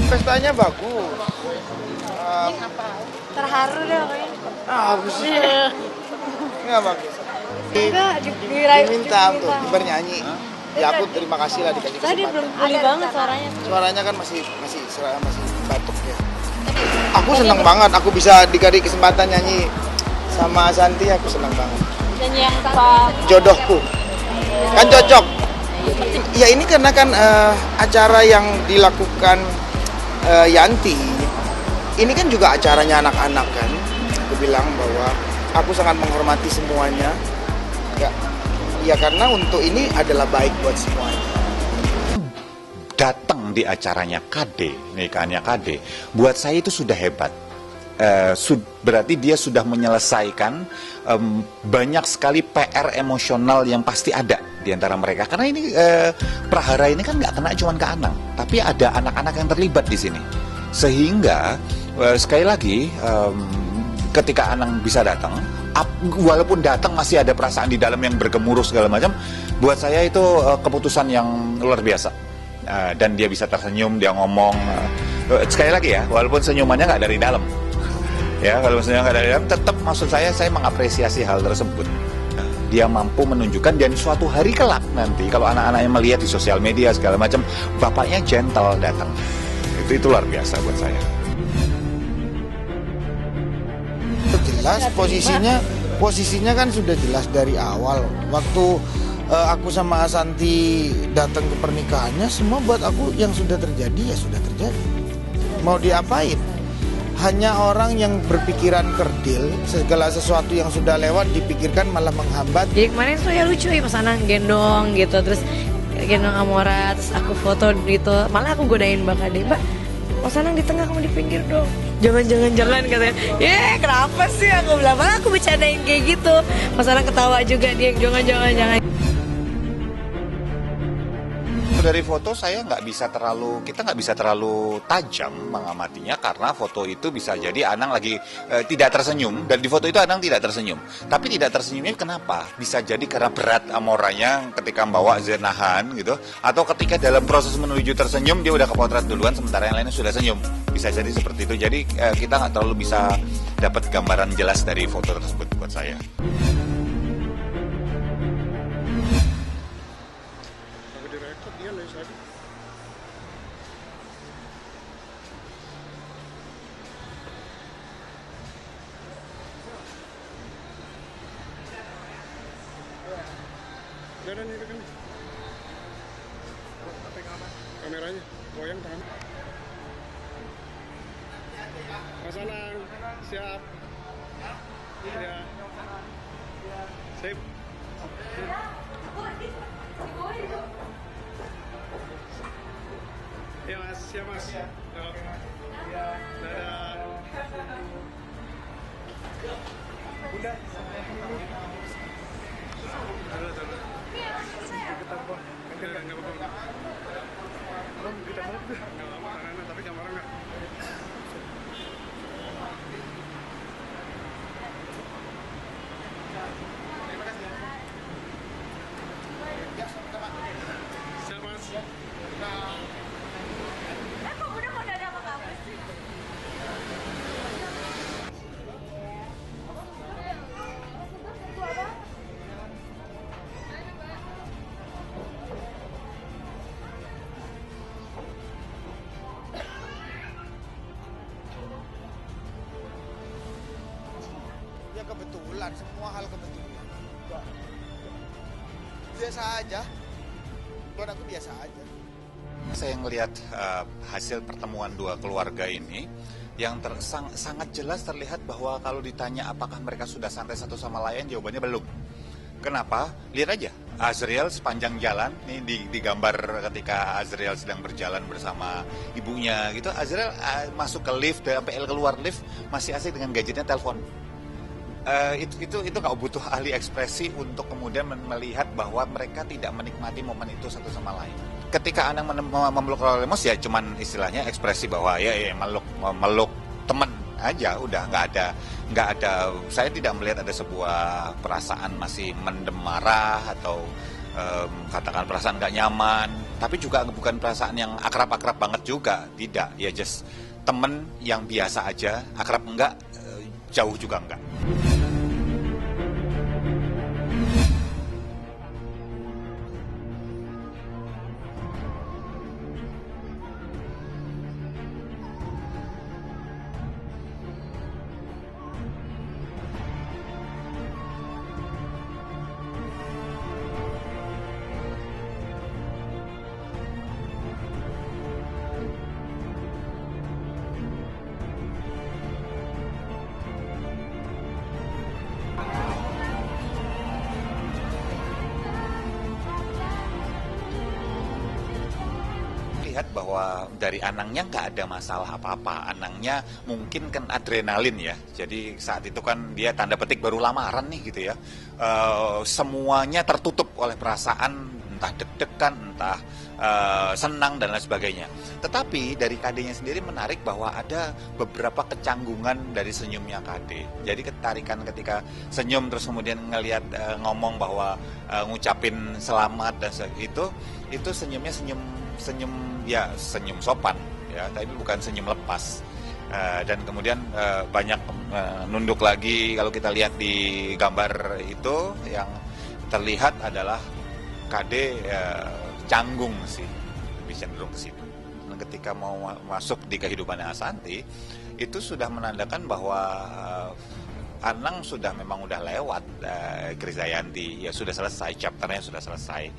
pestanya bagus. Terharu deh pokoknya. Apa sih? Nggak bagus. Enggak, Diminta untuk bernyanyi. Ya aku terima kasih lah dikasih tadi belum kesempatan. pulih banget suaranya. Suaranya kan masih batuk ya. Aku senang banget aku bisa dikasih kesempatan nyanyi sama Santi, aku senang banget. Nyanyi yang apa? Jodohku. Kan cocok. Ya ini karena kan acara yang dilakukan Yanti. Ini kan juga acaranya anak-anak kan. Aku bilang bahwa aku sangat menghormati semuanya. Ya karena untuk ini adalah baik buat semuanya. Datang di acaranya KD, nikahannya KD, buat saya itu sudah hebat. Berarti dia sudah menyelesaikan banyak sekali PR emosional yang pasti ada di antara mereka. Karena ini prahara ini kan nggak kena cuma ke Anang, tapi ada anak-anak yang terlibat di sini. Sehingga sekali lagi ketika Anang bisa datang, walaupun datang masih ada perasaan di dalam yang bergemuruh segala macam, buat saya itu keputusan yang luar biasa. Dan dia bisa tersenyum, dia ngomong sekali lagi ya, walaupun senyumannya nggak dari dalam. Ya, kalau misalnya nggak dari dalam, tetap maksud saya mengapresiasi hal tersebut. Dia mampu menunjukkan dan suatu hari kelak nanti kalau anak-anaknya melihat di sosial media segala macam, bapaknya gentle datang. Itu luar biasa buat saya. Jelas posisinya kan sudah jelas dari awal. Waktu aku sama Santi datang ke pernikahannya, semua buat aku yang sudah terjadi ya sudah terjadi. Mau diapain? Hanya orang yang berpikiran kerdil, segala sesuatu yang sudah lewat dipikirkan malah menghambat. Jadi kemarin tuh ya lucu ya pas Anang gendong gitu, terus gendong Amora, terus aku foto gitu. Malah aku godain Mbak Kade, Mbak, Mas Anang di tengah, kamu di pinggir dong. Jangan katanya. Kenapa sih aku bilang, malah aku bercandain kayak gitu. Mas Anang ketawa juga, dia jangan. Dari foto kita nggak bisa terlalu tajam mengamatinya karena foto itu bisa jadi Anang lagi tidak tersenyum, dan di foto itu Anang tidak tersenyum. Tapi tidak tersenyumnya kenapa? Bisa jadi karena berat amoranya ketika membawa zenahan gitu, atau ketika dalam proses menuju tersenyum dia udah kepotret duluan sementara yang lainnya sudah senyum. Bisa jadi seperti itu. Jadi kita nggak terlalu bisa dapat gambaran jelas dari foto tersebut buat saya. Jangan itu kan kameranya goyang tangan. Mas Anang siap ya, sip. Ya mas, siap mas. Dadah. Bunda. Ya kebetulan, semua hal kebetulan. Biasa aja. Buat aku biasa aja. Saya ngelihat hasil pertemuan dua keluarga ini yang sangat jelas terlihat bahwa kalau ditanya apakah mereka sudah santai satu sama lain, jawabannya belum. Kenapa? Lihat aja, Azriel sepanjang jalan, nih digambar ketika Azriel sedang berjalan bersama ibunya gitu. Azriel masuk ke lift, sampai keluar lift masih asik dengan gadgetnya telepon. Itu nggak butuh ahli ekspresi untuk kemudian melihat bahwa mereka tidak menikmati momen itu satu sama lain. Ketika Anang memeluk Lemos ya cuman istilahnya ekspresi bahwa ya meluk teman aja, udah nggak ada. Saya tidak melihat ada sebuah perasaan masih mendem marah atau katakan perasaan nggak nyaman. tapi juga bukan perasaan yang akrab-akrab banget juga, tidak, ya just temen yang biasa aja, akrab enggak, jauh juga enggak. Lihat bahwa dari Anangnya nggak ada masalah apa-apa. Anangnya mungkin kan adrenalin ya. Jadi saat itu kan dia tanda petik baru lamaran nih gitu ya. Semuanya tertutup oleh perasaan, entah deg-degan, entah senang dan lain sebagainya. Tetapi dari KD-nya sendiri menarik bahwa ada beberapa kecanggungan dari senyumnya KD. Jadi ketarikan ketika senyum terus kemudian ngelihat ngomong bahwa ngucapin selamat dan itu senyumnya senyum sopan ya, tapi bukan senyum lepas. Dan kemudian banyak nunduk lagi. Kalau kita lihat di gambar itu yang terlihat adalah KD canggung sih, lebih cenderung ke situ. Dan ketika mau masuk di kehidupannya Ashanty, itu sudah menandakan bahwa Anang sudah memang udah lewat Krisdayanti, ya sudah selesai, chapternya sudah selesai.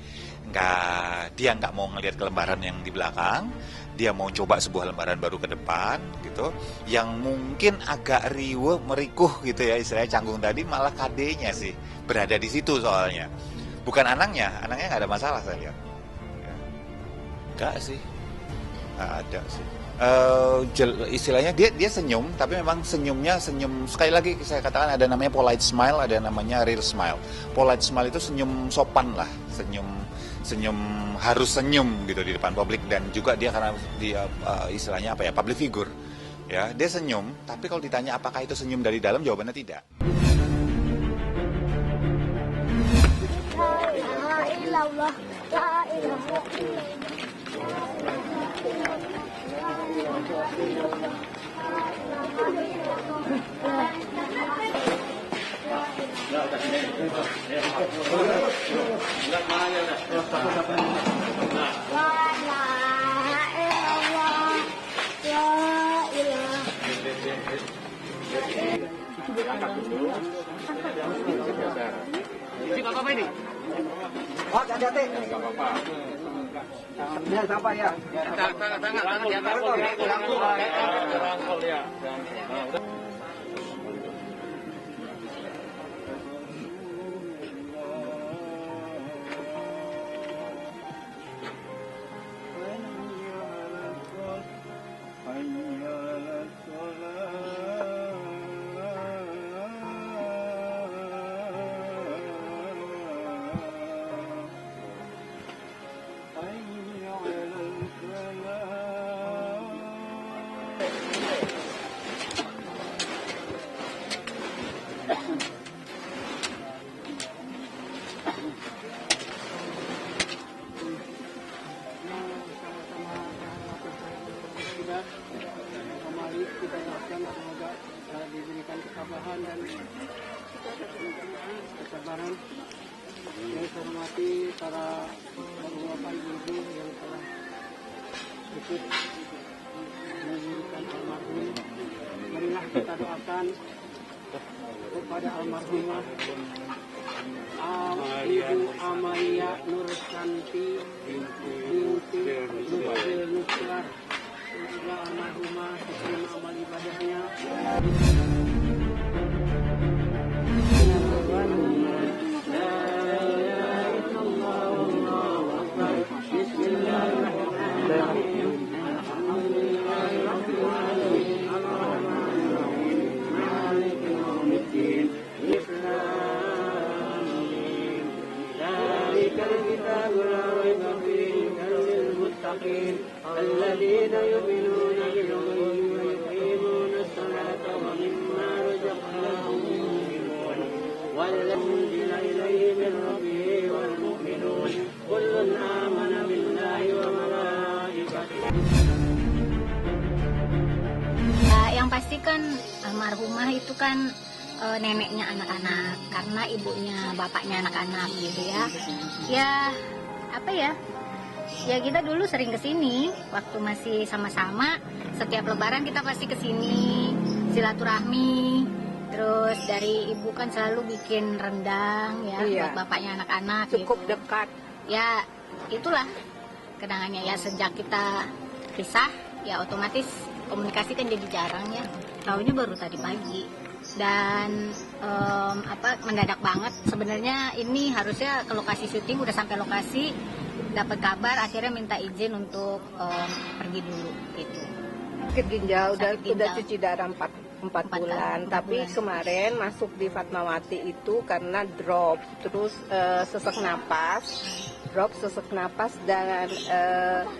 Dia nggak mau ngelihat ke lembaran yang di belakang, dia mau coba sebuah lembaran baru ke depan gitu, yang mungkin agak merikuh gitu ya, istilahnya canggung tadi, malah KD-nya sih berada di situ soalnya, bukan Anangnya nggak ada masalah saya lihat. Enggak sih, nggak ada sih. Istilahnya dia senyum, tapi memang senyumnya senyum, sekali lagi saya katakan ada namanya polite smile, ada namanya real smile. Polite smile itu senyum sopan lah, senyum harus senyum gitu di depan publik, dan juga dia karena dia istilahnya apa ya, public figure ya, dia senyum, tapi kalau ditanya apakah itu senyum dari dalam, jawabannya tidak. La ilaha illallah, la ilaha Ini apa ini? Oh, hati-hati. Ya, sampai ya. Tangan di atas. Rangkul ya. Kembali kita doakan semoga diberikan ketabahan dan kesabaran. Yang saya hormati para bapak ibu yang telah ikut menguburkan almarhum. Marilah kita doakan kepada almarhumah Ibu Amalia Nursanti binti Nurul Nusrar. Semoga almarhumah diterima amal ibadahnya. الذين يؤمنون بالغيب ويقيمون الصلاة ومما رزقناهم ينفقون والذين أنزل إليه من ربه والمؤمنون kullun amana billahi wa malaikatihi. Yang pasti kan almarhumah itu kan neneknya anak-anak, karena ibunya bapaknya anak-anak gitu ya. Ya apa ya? Ya kita dulu sering kesini waktu masih sama-sama. Setiap Lebaran kita pasti kesini silaturahmi. Terus dari ibu kan selalu bikin rendang ya buat bapaknya anak-anak. Cukup gitu. dekat. Ya itulah kenangannya ya. Sejak kita pisah ya otomatis komunikasi kan jadi jarang ya. Tahunya baru tadi pagi. Dan mendadak banget. Sebenarnya ini harusnya ke lokasi syuting, udah sampai lokasi, dapat kabar akhirnya minta izin untuk pergi dulu gitu. Sakit ginjal, udah ginjal. cuci darah 4 bulan. Tapi kemarin masuk di Fatmawati itu karena drop, terus sesak napas dan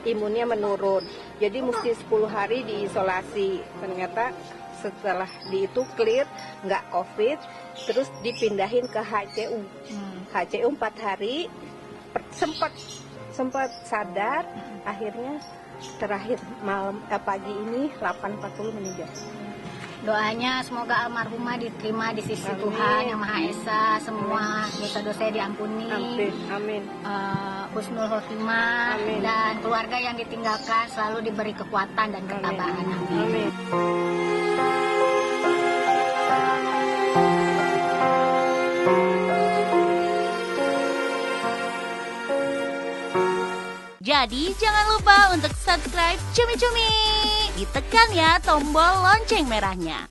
imunnya menurun. Jadi mesti 10 hari diisolasi. Ternyata setelah di itu clear, nggak COVID, terus dipindahin ke HCU. HCU 4 hari, sempat sadar, akhirnya terakhir pagi ini 8.40 meninggal. Doanya semoga almarhumah diterima di sisi Tuhan Yang Maha Esa, semua dosa-dosanya diampuni. Amin. Husnul khotimah, Amin. dan keluarga yang ditinggalkan selalu diberi kekuatan dan ketabahan. Amin. Jadi jangan lupa untuk subscribe Cumi Cumi. Ditekan ya tombol lonceng merahnya.